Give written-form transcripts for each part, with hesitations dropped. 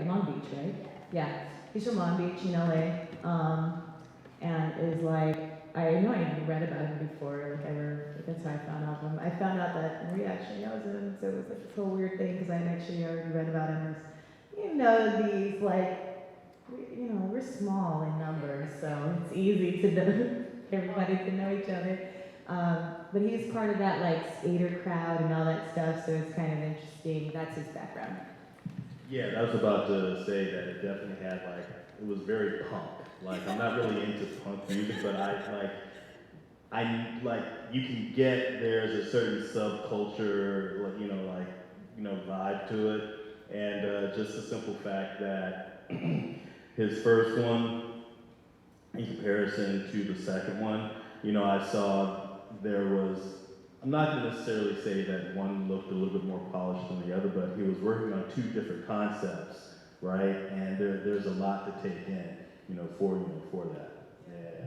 Long Beach, right? Yeah, he's from Long Beach in LA, and is like, I know I even read about him before, that's how I found out about him. I found out that Maria actually knows him, so it was like this whole weird thing, because I had actually already read about him. These, we're small in numbers, so it's easy to know, everybody to know each other. But he's part of that, skater crowd and all that stuff, so it's kind of interesting. That's his background. Yeah, I was about to say that it definitely had it was very punk. I'm not really into punk music, but you can get there's a certain subculture, vibe to it. And just the simple fact that his first one, in comparison to the second one, I saw there was, I'm not going to necessarily say that one looked a little bit more polished than the other, but he was working on two different concepts, right? And there's a lot to take in, for that. Yeah.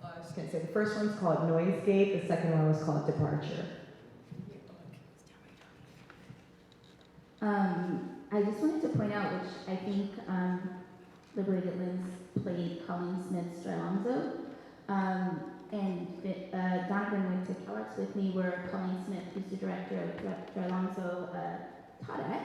I was going to say, the first one's called Noisegate, the second one was called Departure. I just wanted to point out, which I think Liberated Limbs played Colleen Smith's Stralonzo. And Donovan went to CalArts with me, where Colleen Smith, who's the director of Stralonzo, taught at.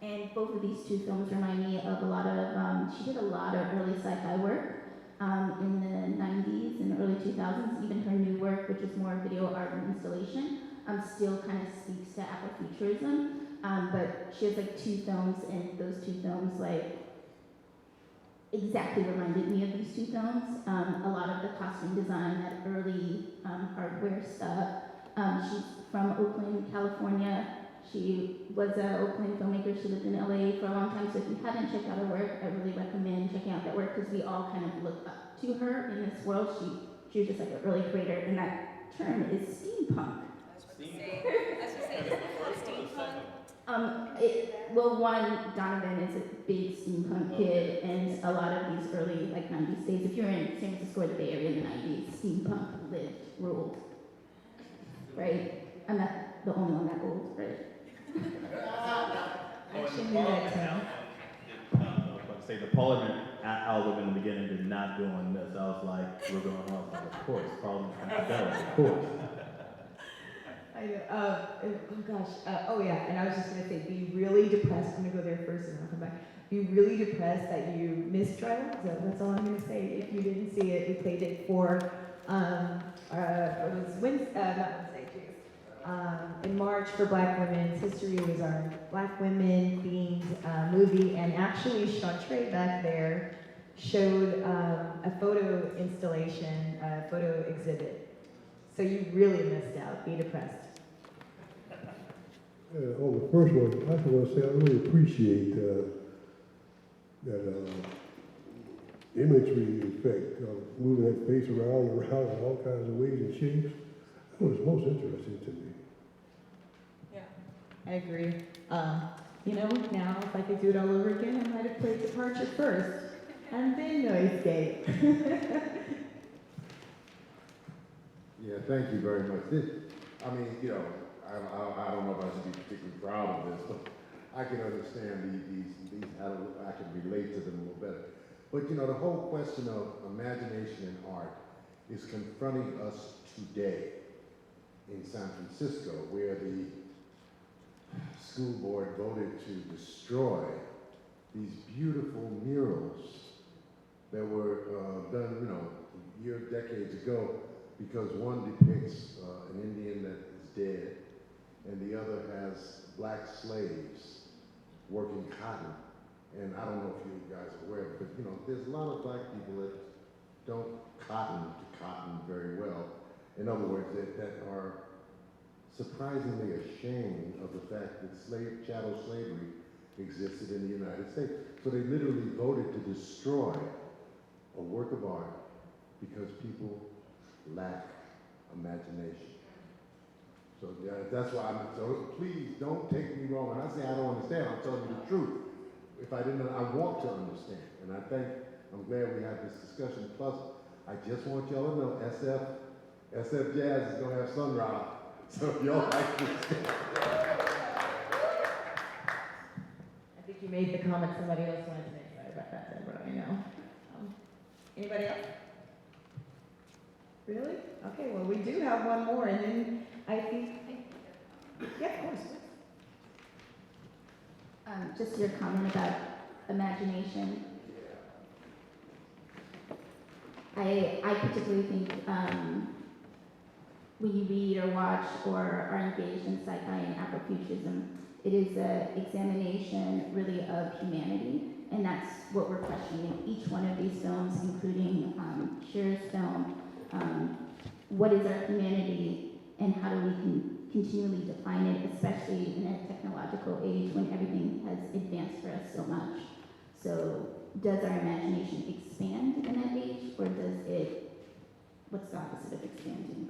And both of these two films remind me of a lot of, she did a lot of early sci-fi work in the 90s and early 2000s. Even her new work, which is more video art and installation, still kind of speaks to Afrofuturism. But she has two films, and those two films exactly reminded me of these two films. A lot of the costume design, that early hardware stuff. She's from Oakland, California. She was an Oakland filmmaker. She lived in LA for a long time. So if you haven't checked out her work, I really recommend checking out that work, because we all kind of look up to her in this world. She was just an early creator, and that term is steampunk. Donovan is a big steampunk kid, and a lot of these early 90s days, if you're in San Francisco or the Bay Area in the 90s, steampunk ruled, right? I'm not the only one that old, right? Actually, knew that term. I was about to say, the Parliament album in the beginning did not go on this. I was like, we're going off, of course, Parliament Funkadelic, of course. I know. And I was just going to say, be really depressed. I'm going to go there first and I'll come back. Be really depressed that you missed Trial. So that's all I'm going to say. If you didn't see it, we played it for, in March for Black Women's History. It was our Black Women themed movie. And actually, Chantre back there showed a photo installation, a photo exhibit. So you really missed out. Be depressed. On the first one, I just want to say I really appreciate that imagery effect of moving that face around and around in all kinds of ways and shapes. That was most interesting to me. Yeah, I agree. Now if I could do it all over again, I might have played Departure first and then Noisegate. Yeah, thank you very much. I don't know if I should be particularly proud of this, but I can understand these I can relate to them a little better. But the whole question of imagination and art is confronting us today in San Francisco, where the school board voted to destroy these beautiful murals that were done, decades ago, because one depicts an Indian that is dead, and the other has black slaves working cotton. And I don't know if you guys are aware, but there's a lot of black people that don't cotton to cotton very well. In other words, that are surprisingly ashamed of the fact that chattel slavery existed in the United States. So they literally voted to destroy a work of art because people lack imagination. So that's why please don't take me wrong. When I say I don't understand, I'm telling you the truth. If I didn't, I want to understand. And I'm glad we had this discussion. Plus, I just want y'all to know SF Jazz is gonna have Sun Ra. So if y'all like this. I think you made the comment somebody else wanted to make. Sorry about that, Deborah, I know. Anybody else? Really? Okay, well, we do have one more, and then I think, yeah, of course. Just your comment about imagination. I particularly think when you read or watch or are engaged in sci-fi and Afrofuturism, it is an examination really of humanity, and that's what we're questioning in each one of these films, including Shirah's film. What is our humanity, and how do we continually define it, especially in a technological age when everything has advanced for us so much? So does our imagination expand in that age, or does it, what's the opposite of expanding?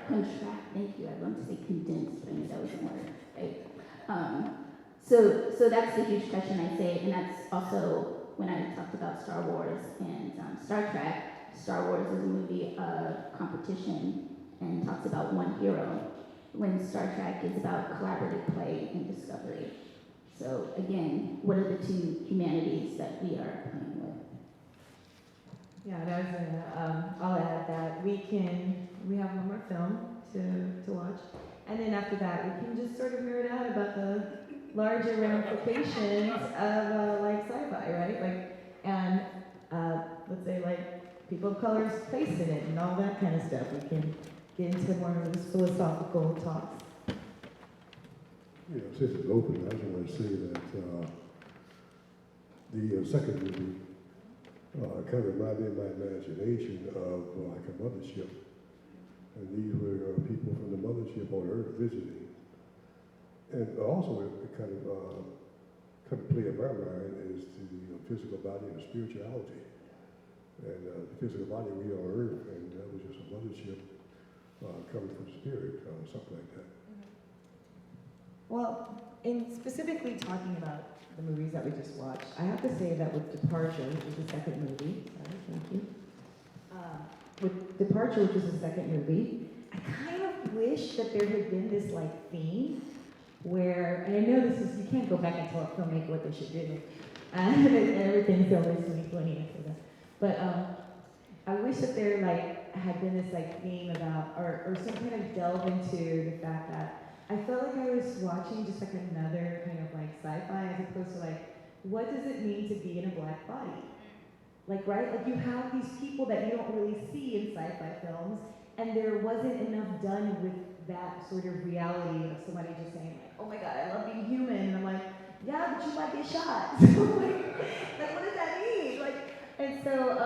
Contract. Thank you. I wanted to say condensed, but I knew that wasn't a word, right? So that's the huge question, I say, and that's also when I talked about Star Wars and Star Trek. Star Wars is a movie of competition and talks about one hero, when Star Trek is about collaborative play and discovery. So again, what are the two humanities that we are playing with? Yeah, and I was gonna, I'll add that we have one more film to watch, and then after that we can just sort of nerd out about the larger ramifications of like sci-fi, right? Like, and let's say like people of color's place in it and all that kind of stuff. We can get into more of those philosophical talks. You know, since it's open, I just want to say that the second movie kind of reminded my imagination of like a mothership. And these were people from the mothership on Earth visiting. And also it kind of play in my mind is the physical body and spirituality. And the physical body, we are Earth, and that was just a mothership coming from spirit, something like that. Well, in specifically talking about the movies that we just watched, I have to say that with Departure, which is the second movie, sorry, thank you. With Departure, which is the second movie, I kind of wish that there had been this like theme where, and I know this is, you can't go back and tell a filmmaker what they should do, and everything's always 2020 after that. But I wish that there like had been this like theme about, or some kind of delve into the fact that I felt like I was watching just like another kind of like sci-fi as opposed to like, what does it mean to be in a black body? Like, right? Like you have these people that you don't really see in sci-fi films, and there wasn't enough done with that sort of reality of somebody just saying like, oh my God, I love being human. And I'm like, yeah, but you might get shot. So like, what does that mean? Like, and so,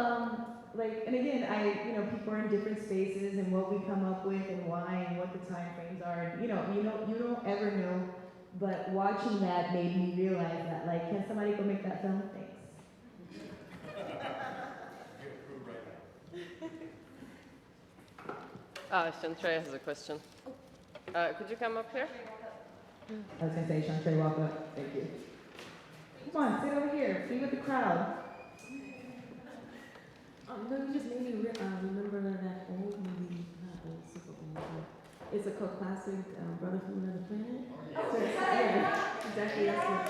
like, and again, people are in different spaces and what we come up with and why and what the time frames are. And, you don't ever know, but watching that made me realize that, like, can somebody go make that film? Thanks. Shantray has a question. Could you come up here? I was gonna say, Shantray, walk up. Thank you. Come on, sit over here. Be with the crowd. No, you just made me remember that old movie, not old, super old, but it's a cult classic, Brother from Another Planet. So, yeah, exactly, that's what,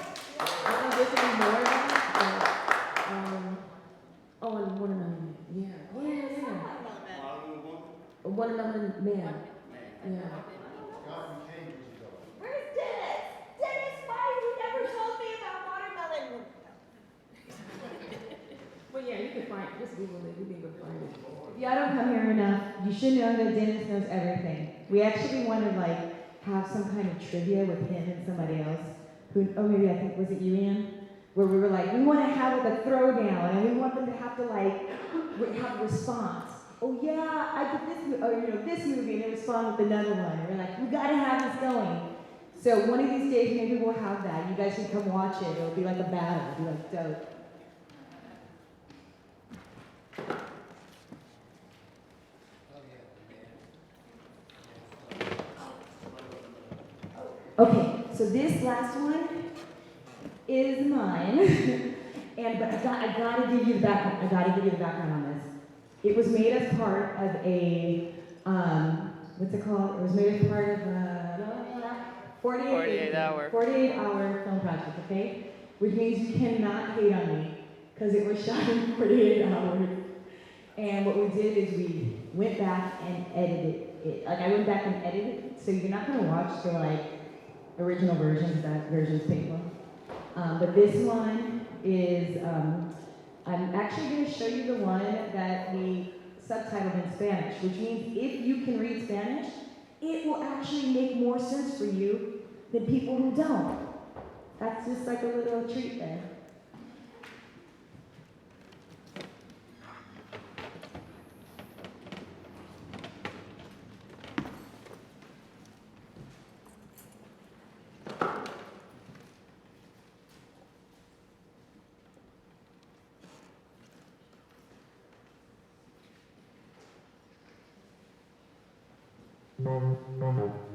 I think there should be more of that, but, and One Another Man, yeah. One Another Man, yeah. Where's Dennis? Dennis, why you never told me about watermelon? Well, yeah, you can find, just Google it, you can go find it. If y'all don't come here enough, you should know that Dennis knows everything. We actually want to like have some kind of trivia with him and somebody else. Maybe I think, was it you, Ann? Where we were like, we want to have like a throwdown and we want them to have to like have a response. Oh yeah, I did this movie, and they respond with another one. And we're like, we gotta have this going. So one of these days, maybe we'll have that. You guys can come watch it. It'll be like a battle. It'll be like dope. Okay, so this last one is mine, but I gotta give you the background. I gotta give you the background on this. It was made as part of a what's it called? It was made as part of a 48-hour film project. Okay, which means you cannot hate on me, because it was shot in 48 hours. And what we did is we went back and edited it. Like, I went back and edited it, so you're not gonna watch the, like, original versions, that version's painful. But this one is, I'm actually gonna show you the one that we subtitled in Spanish, which means if you can read Spanish, it will actually make more sense for you than people who don't. That's just like a little treat there. No.